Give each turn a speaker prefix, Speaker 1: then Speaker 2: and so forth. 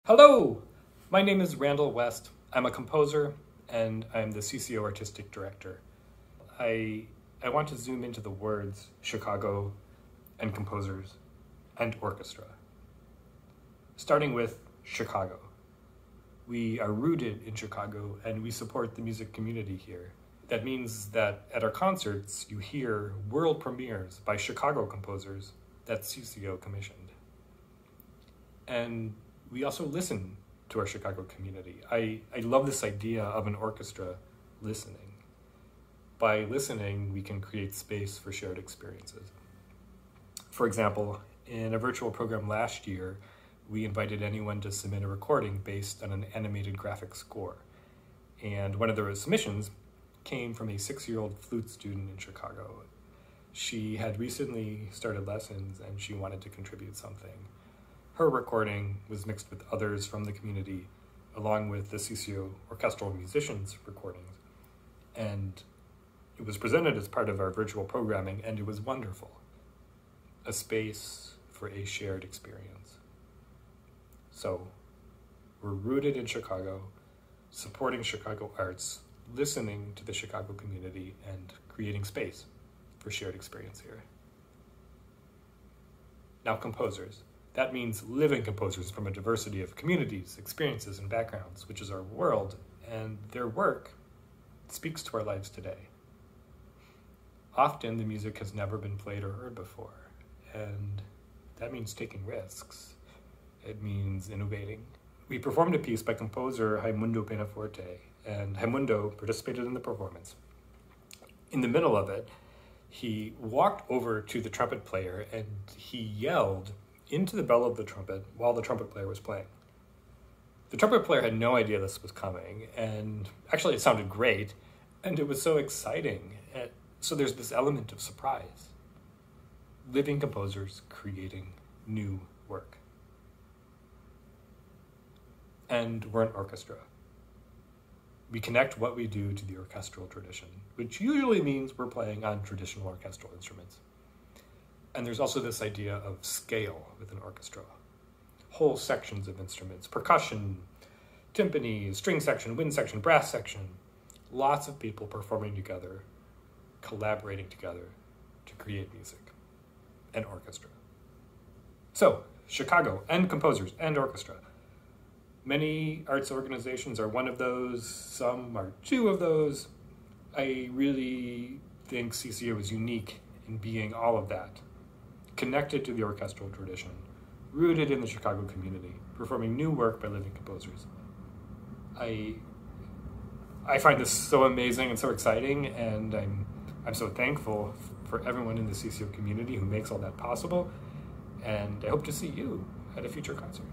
Speaker 1: Hello, my name is Randall West. I'm a composer and I'm the CCO Artistic Director. I want to zoom into the words Chicago and composers and orchestra. Starting with Chicago. We are rooted in Chicago and we support the music community here. That means that at our concerts, you hear world premieres by Chicago composers that CCO commissioned. And we also listen to our Chicago community. I love this idea of an orchestra listening. By listening, we can create space for shared experiences. For example, in a virtual program last year, we invited anyone to submit a recording based on an animated graphic score. And one of the submissions came from a 6-year-old flute student in Chicago. She had recently started lessons and she wanted to contribute something. Her recording was mixed with others from the community, along with the CCO orchestral musicians' recordings. And it was presented as part of our virtual programming, and it was wonderful. A space for a shared experience. So, we're rooted in Chicago, supporting Chicago arts, listening to the Chicago community, and creating space for shared experience here. Now, composers. That means living composers from a diversity of communities, experiences, and backgrounds, which is our world, and their work speaks to our lives today. Often, the music has never been played or heard before, and that means taking risks. It means innovating. We performed a piece by composer Raimundo Penaforte, and Raimundo participated in the performance. In the middle of it, he walked over to the trumpet player and he yelled into the bell of the trumpet while the trumpet player was playing. The trumpet player had no idea this was coming, and actually it sounded great, and it was so exciting. So there's this element of surprise. Living composers creating new work. And we're an orchestra. We connect what we do to the orchestral tradition, which usually means we're playing on traditional orchestral instruments. And there's also this idea of scale with an orchestra. Whole sections of instruments, percussion, timpani, string section, wind section, brass section. Lots of people performing together, collaborating together to create music, an orchestra. So, Chicago and composers and orchestra. Many arts organizations are one of those, some are two of those. I really think CCO is unique in being all of that. Connected to the orchestral tradition, rooted in the Chicago community, performing new work by living composers. I find this so amazing and so exciting, and I'm so thankful for everyone in the CCO community who makes all that possible, and I hope to see you at a future concert.